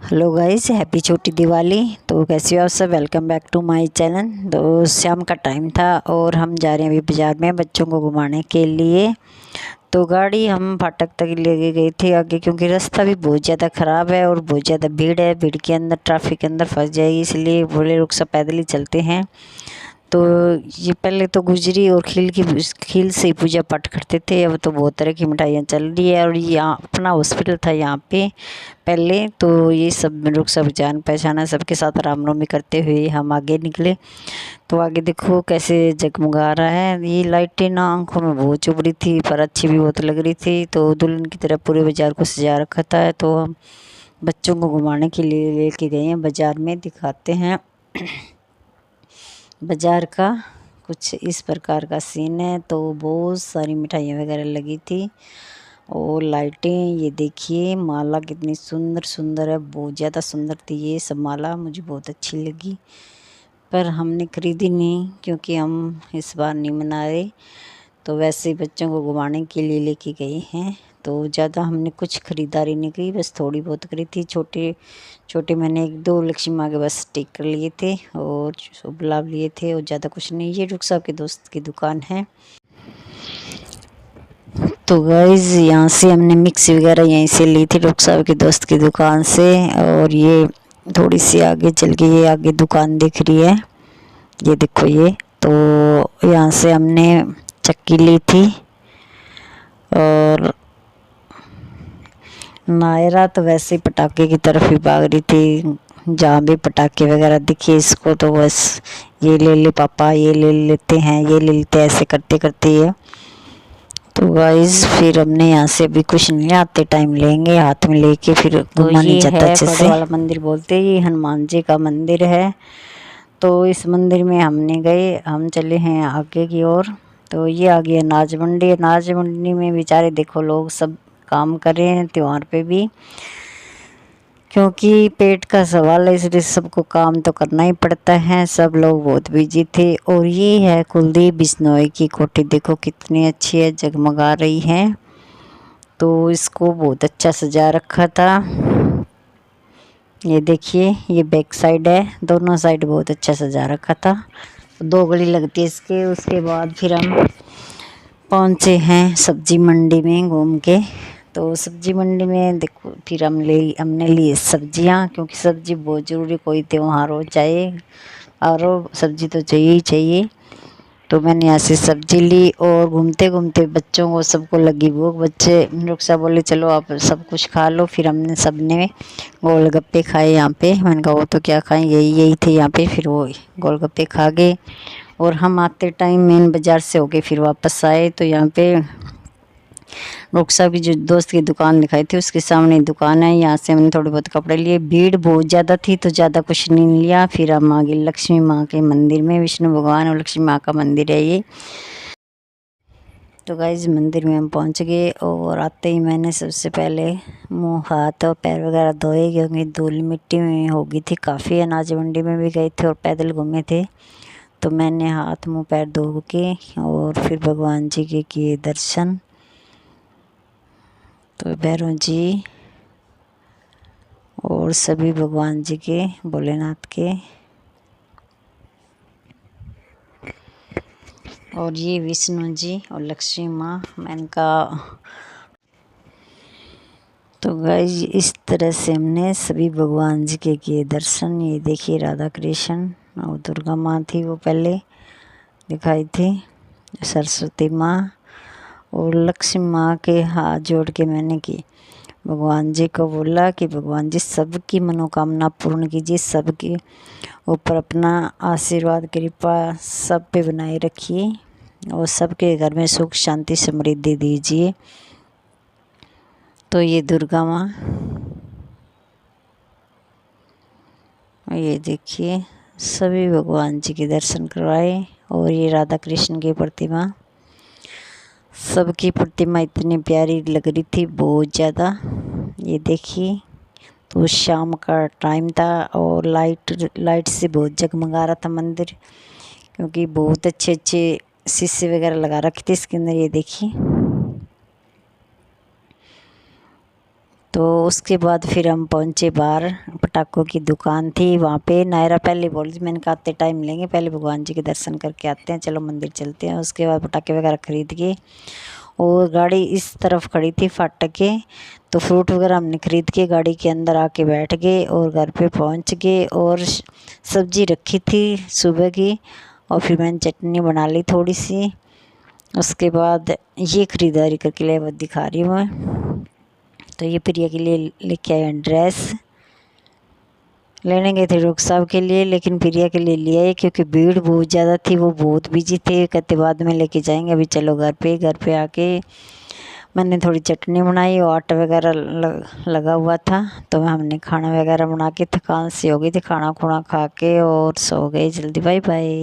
Hello guys, happy छोटी दिवाली। तो कैसे हो आप सब? Welcome back to my channel. तो शाम का टाइम था और हम जा रहे हैं अभी बाज़ार में बच्चों को घुमाने के लिए। तो गाड़ी हम फाटक तक लेके गए थे आगे, क्योंकि रास्ता भी बहुत ज़्यादा ख़राब है और बहुत ज़्यादा भीड़ है। भीड़ के अंदर, ट्रैफिक के अंदर फंस जाएगी, इसलिए बोले रुक सब पैदल ही चलते हैं। तो ये पहले तो गुजरी और खील से पूजा पाठ करते थे। अब तो बहुत तरह की मिठाइयाँ चल रही है और यहाँ अपना हॉस्पिटल था यहाँ पे पहले। तो ये सब लोग सब जान पहचाना, सबके साथ रामनवमी करते हुए हम आगे निकले। तो आगे देखो कैसे जगमगा रहा है। ये लाइटें ना आंखों में बहुत चुभ रही थी, पर अच्छी भी बहुत लग रही थी। तो दुल्हन की तरह पूरे बाज़ार को सजा रखा था। तो हम बच्चों को घुमाने के लिए लेके गए हैं बाज़ार में, दिखाते हैं बाज़ार का कुछ इस प्रकार का सीन है। तो बहुत सारी मिठाइयाँ वगैरह लगी थी और लाइटें, ये देखिए माला कितनी सुंदर सुंदर है, बहुत ज़्यादा सुंदर थी ये सब माला, मुझे बहुत अच्छी लगी। पर हमने खरीदी नहीं, क्योंकि हम इस बार नहीं मना रहे। तो वैसे ही बच्चों को घुमाने के लिए लेके गए हैं। तो ज़्यादा हमने कुछ ख़रीदारी नहीं की, बस थोड़ी बहुत करी थी। छोटे छोटे मैंने 1-2 लक्ष्मी माँ के बस स्टिकर लिए थे और गुलाब लिए थे और ज़्यादा कुछ नहीं। ये रुख साहब के दोस्त की दुकान है। तो गाइज़ यहाँ से हमने मिक्सी वगैरह यहीं से ली थी रुख साहब के दोस्त की दुकान से। और ये थोड़ी सी आगे चल के ये आगे दुकान दिख रही है, ये देखो ये। तो यहाँ से हमने चक्की ली थी और नायरा तो वैसे ही पटाखे की तरफ ही भाग रही थी। जहाँ भी पटाखे वगैरह दिखे इसको तो बस ये ले ले पापा, ये ले लेते हैं, ये ले लेते हैं, ऐसे करते करते ये। तो गाइस फिर हमने यहाँ से अभी कुछ नहीं, आते टाइम लेंगे, हाथ में लेके फिर घुमाने जाता अच्छे से। वाला मंदिर बोलते हैं, ये हनुमान जी का मंदिर है। तो इस मंदिर में हमने गए, हम चले हैं आगे की ओर। तो ये आ गई अनाज मंडी। अनाज मंडी में बेचारे देखो लोग सब काम कर रहे हैं त्योहार पे भी, क्योंकि पेट का सवाल है, इसलिए सबको काम तो करना ही पड़ता है। सब लोग बहुत बिजी थे। और ये है कुलदीप बिश्नोई की कोठी, देखो कितनी अच्छी है, जगमगा रही है। तो इसको बहुत अच्छा सजा रखा था। ये देखिए ये बैक साइड है, दोनों साइड बहुत अच्छा सजा रखा था। 2 गली लगती है इसके। उसके बाद फिर हम पहुँचे हैं सब्जी मंडी में घूम के। तो सब्जी मंडी में देखो फिर हमने ली सब्जियां, क्योंकि सब्जी बहुत ज़रूरी, कोई त्योहार हो चाहे और सब्जी तो चाहिए ही चाहिए। तो मैंने यहाँ से सब्जी ली और घूमते घूमते बच्चों को सबको लगी भूख। बच्चे रुखसा बोले चलो आप सब कुछ खा लो। फिर हमने सबने गोलगप्पे खाए यहाँ पे। मैंने कहा वो तो क्या खाएं, यही यही थे यहाँ पे। फिर वो गोलगप्पे खा गए और हम आते टाइम मेन बाज़ार से होके फिर वापस आए। तो यहाँ पे रुखसा की जो दोस्त की दुकान दिखाई थी उसके सामने दुकान है, यहाँ से हमने थोड़े बहुत कपड़े लिए। भीड़ बहुत ज़्यादा थी तो ज़्यादा कुछ नहीं लिया। फिर हम आगे लक्ष्मी माँ के मंदिर में, विष्णु भगवान और लक्ष्मी माँ का मंदिर है ये। तो गाइस मंदिर में हम पहुँच गए और आते ही मैंने सबसे पहले मुँह हाथ और पैर वगैरह धोए, क्योंकि धूल मिट्टी में हो गई थी काफ़ी। अनाज मंडी में भी गए थे और पैदल घूमे थे। तो मैंने हाथ मुँह पैर धो के और फिर भगवान जी के किए दर्शन। तो भैरव जी और सभी भगवान जी के, भोलेनाथ के। और ये विष्णु जी और लक्ष्मी माँ, मैंने कहा। तो गाइस इस तरह से हमने सभी भगवान जी के किए दर्शन। ये देखिए राधा कृष्ण और दुर्गा माँ थी, वो पहले दिखाई थी, सरस्वती माँ और लक्ष्मी माँ के हाथ जोड़ के मैंने की। भगवान जी को बोला कि भगवान जी सबकी मनोकामना पूर्ण कीजिए, सबके ऊपर अपना आशीर्वाद कृपा सब पे बनाए रखिए और सबके घर में सुख शांति समृद्धि दीजिए। तो ये दुर्गा माँ, ये देखिए सभी भगवान जी के दर्शन करवाए। और ये राधा कृष्ण की प्रतिमा, सबकी प्रतिमा इतनी प्यारी लग रही थी, बहुत ज़्यादा। ये देखिए तो शाम का टाइम था और लाइट से बहुत जगमगा रहा था मंदिर, क्योंकि बहुत अच्छे अच्छे शीशे वगैरह लगा रखे थे इसके अंदर। ये देखिए तो उसके बाद फिर हम पहुँचे बाहर, पटाखों की दुकान थी वहाँ पे। नायरा पहले बोली थी, मैंने कहा आते टाइम लेंगे, पहले भगवान जी के दर्शन करके आते हैं, चलो मंदिर चलते हैं। उसके बाद पटाखे वगैरह ख़रीद के, और गाड़ी इस तरफ खड़ी थी फाटक के, तो फ्रूट वगैरह हमने ख़रीद के गाड़ी के अंदर आके बैठ गए और घर पे पहुंच गए। और सब्ज़ी रखी थी सुबह की, और फिर मैंने चटनी बना ली थोड़ी सी। उसके बाद ये ख़रीदारी करके ले, वो दिखा रही हूँ मैं। तो ये प्रिया के लिए लेके आए ड्रेस, लेने गए थे रुख साहब के लिए, लेकिन प्रिया के लिए लिया है क्योंकि भीड़ बहुत ज़्यादा थी, वो बहुत बिजी थे। कहते बाद में लेके जाएंगे, अभी चलो घर पे आके मैंने थोड़ी चटनी बनाई और आटा वगैरह लगा हुआ था, तो हमने खाना वगैरह बना के, थकान सी हो गई थी, खाना खुना खा के और सो गए जल्दी। Bye bye.